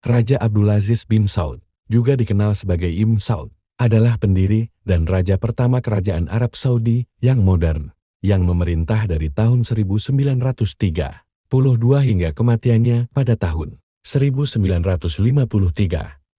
Raja Abdulaziz bin Saud, juga dikenal sebagai Ibn Saud, adalah pendiri dan raja pertama kerajaan Arab Saudi yang modern, yang memerintah dari tahun 1932 hingga kematiannya pada tahun 1953.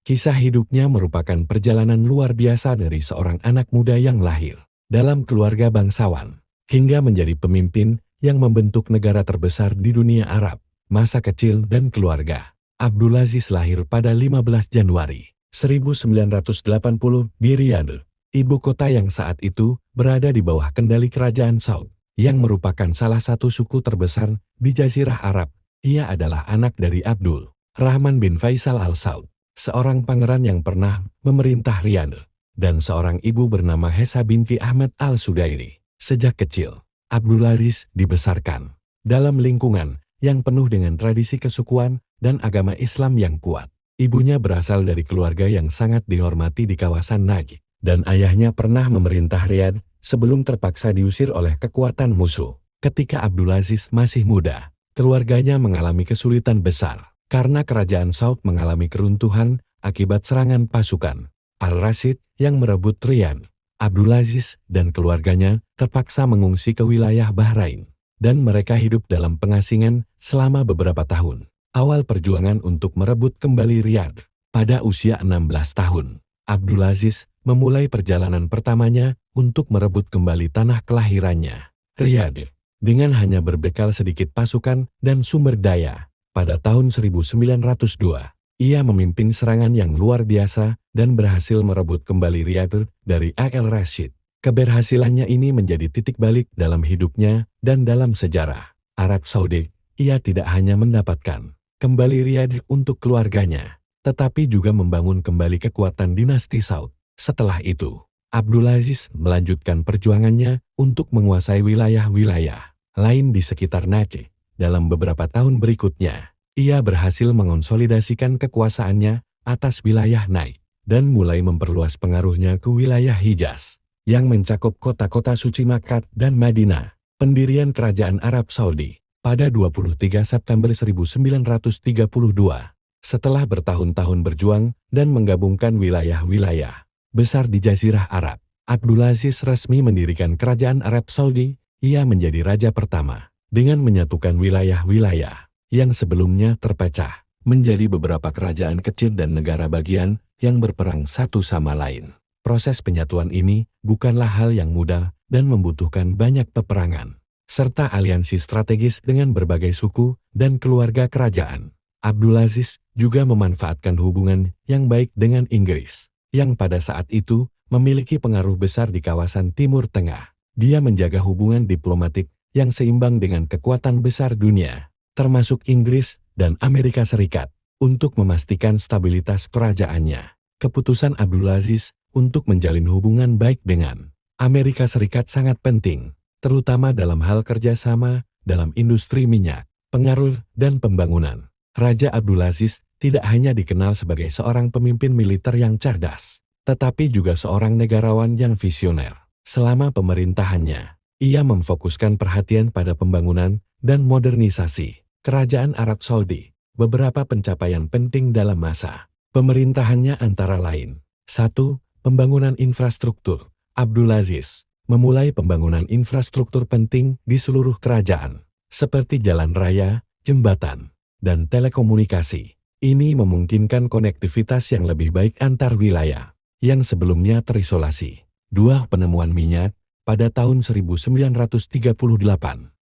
Kisah hidupnya merupakan perjalanan luar biasa dari seorang anak muda yang lahir dalam keluarga bangsawan, hingga menjadi pemimpin yang membentuk negara terbesar di dunia Arab. Masa kecil dan keluarga. Abdulaziz lahir pada 15 Januari 1980 di Riyadh, ibu kota yang saat itu berada di bawah kendali kerajaan Saud, yang merupakan salah satu suku terbesar di Jazirah Arab. Ia adalah anak dari Abdul Rahman bin Faisal Al Saud, seorang pangeran yang pernah memerintah Riyadh, dan seorang ibu bernama Hesa binti Ahmad Al Sudairi. Sejak kecil, Abdulaziz dibesarkan dalam lingkungan yang penuh dengan tradisi kesukuan dan agama Islam yang kuat. Ibunya berasal dari keluarga yang sangat dihormati di kawasan Najd, dan ayahnya pernah memerintah Riyadh sebelum terpaksa diusir oleh kekuatan musuh. Ketika Abdulaziz masih muda, keluarganya mengalami kesulitan besar karena kerajaan Saud mengalami keruntuhan akibat serangan pasukan Al-Rashid yang merebut Riyadh. Abdulaziz dan keluarganya terpaksa mengungsi ke wilayah Bahrain, dan mereka hidup dalam pengasingan selama beberapa tahun. Awal perjuangan untuk merebut kembali Riyadh. Pada usia 16 tahun, Abdulaziz memulai perjalanan pertamanya untuk merebut kembali tanah kelahirannya, Riyadh, dengan hanya berbekal sedikit pasukan dan sumber daya. Pada tahun 1902, ia memimpin serangan yang luar biasa dan berhasil merebut kembali Riyadh dari Al-Rashid. Keberhasilannya ini menjadi titik balik dalam hidupnya dan dalam sejarah Arab Saudi. Ia tidak hanya mendapatkan kembali Riyadh untuk keluarganya, tetapi juga membangun kembali kekuatan dinasti Saud. Setelah itu, Abdulaziz melanjutkan perjuangannya untuk menguasai wilayah-wilayah lain di sekitar Najd. Dalam beberapa tahun berikutnya, ia berhasil mengonsolidasikan kekuasaannya atas wilayah Najd dan mulai memperluas pengaruhnya ke wilayah Hijaz, yang mencakup kota-kota suci Makkah dan Madinah. Pendirian Kerajaan Arab Saudi pada 23 September 1932. Setelah bertahun-tahun berjuang dan menggabungkan wilayah-wilayah besar di Jazirah Arab, Abdulaziz resmi mendirikan Kerajaan Arab Saudi. Ia menjadi raja pertama dengan menyatukan wilayah-wilayah yang sebelumnya terpecah menjadi beberapa kerajaan kecil dan negara bagian yang berperang satu sama lain. Proses penyatuan ini bukanlah hal yang mudah dan membutuhkan banyak peperangan, serta aliansi strategis dengan berbagai suku dan keluarga kerajaan. Abdulaziz juga memanfaatkan hubungan yang baik dengan Inggris, yang pada saat itu memiliki pengaruh besar di kawasan Timur Tengah. Dia menjaga hubungan diplomatik yang seimbang dengan kekuatan besar dunia, termasuk Inggris dan Amerika Serikat, untuk memastikan stabilitas kerajaannya. Keputusan Abdulaziz untuk menjalin hubungan baik dengan Amerika Serikat sangat penting, terutama dalam hal kerjasama dalam industri minyak, pengaruh, dan pembangunan. Raja Abdulaziz tidak hanya dikenal sebagai seorang pemimpin militer yang cerdas, tetapi juga seorang negarawan yang visioner. Selama pemerintahannya, ia memfokuskan perhatian pada pembangunan dan modernisasi Kerajaan Arab Saudi. Beberapa pencapaian penting dalam masa pemerintahannya antara lain: 1. Pembangunan infrastruktur. Abdulaziz memulai pembangunan infrastruktur penting di seluruh kerajaan, seperti jalan raya, jembatan, dan telekomunikasi. Ini memungkinkan konektivitas yang lebih baik antar wilayah yang sebelumnya terisolasi. 2. Penemuan minyak. Pada tahun 1938,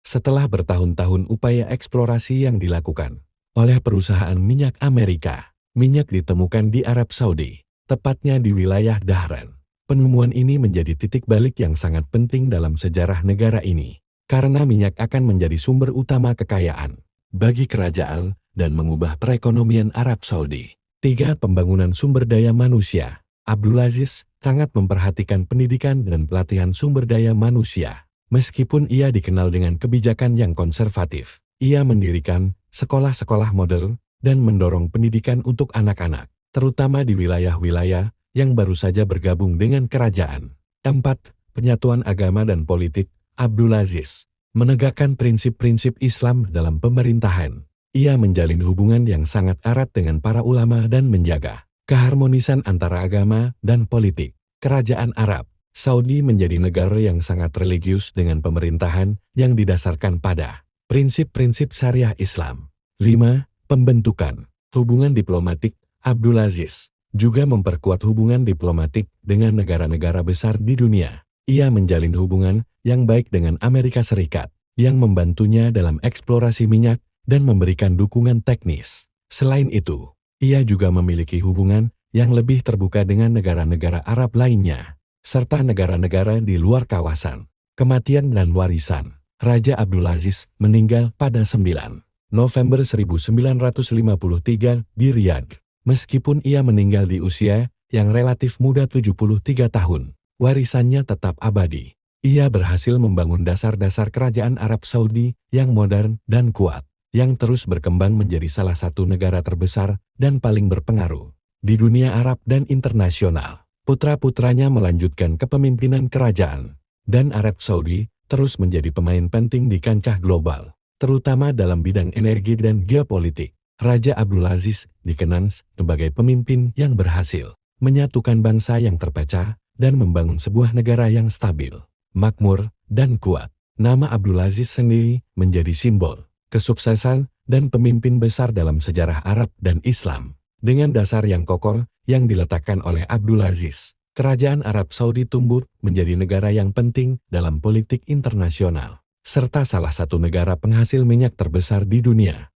setelah bertahun-tahun upaya eksplorasi yang dilakukan oleh perusahaan minyak Amerika, minyak ditemukan di Arab Saudi, tepatnya di wilayah Dhahran. Penemuan ini menjadi titik balik yang sangat penting dalam sejarah negara ini, karena minyak akan menjadi sumber utama kekayaan bagi kerajaan dan mengubah perekonomian Arab Saudi. 3. Pembangunan sumber daya manusia. Abdulaziz sangat memperhatikan pendidikan dan pelatihan sumber daya manusia. Meskipun ia dikenal dengan kebijakan yang konservatif, ia mendirikan sekolah-sekolah modern dan mendorong pendidikan untuk anak-anak, terutama di wilayah-wilayah yang baru saja bergabung dengan kerajaan. 4. Penyatuan agama dan politik. Abdulaziz menegakkan prinsip-prinsip Islam dalam pemerintahan. Ia menjalin hubungan yang sangat erat dengan para ulama dan menjaga keharmonisan antara agama dan politik. Kerajaan Arab Saudi menjadi negara yang sangat religius dengan pemerintahan yang didasarkan pada prinsip-prinsip syariah Islam. 5. Pembentukan hubungan diplomatik. Abdulaziz juga memperkuat hubungan diplomatik dengan negara-negara besar di dunia. Ia menjalin hubungan yang baik dengan Amerika Serikat, yang membantunya dalam eksplorasi minyak dan memberikan dukungan teknis. Selain itu, ia juga memiliki hubungan yang lebih terbuka dengan negara-negara Arab lainnya, serta negara-negara di luar kawasan. Kematian dan warisan. Raja Abdulaziz meninggal pada 9 November 1953 di Riyadh. Meskipun ia meninggal di usia yang relatif muda 73 tahun, warisannya tetap abadi. Ia berhasil membangun dasar-dasar kerajaan Arab Saudi yang modern dan kuat, yang terus berkembang menjadi salah satu negara terbesar dan paling berpengaruh di dunia Arab dan internasional. Putra-putranya melanjutkan kepemimpinan kerajaan, dan Arab Saudi terus menjadi pemain penting di kancah global, terutama dalam bidang energi dan geopolitik. Raja Abdulaziz dikenal sebagai pemimpin yang berhasil menyatukan bangsa yang terpecah dan membangun sebuah negara yang stabil, makmur, dan kuat. Nama Abdulaziz sendiri menjadi simbol kesuksesan dan pemimpin besar dalam sejarah Arab dan Islam. Dengan dasar yang kokoh yang diletakkan oleh Abdulaziz, kerajaan Arab Saudi tumbuh menjadi negara yang penting dalam politik internasional, serta salah satu negara penghasil minyak terbesar di dunia.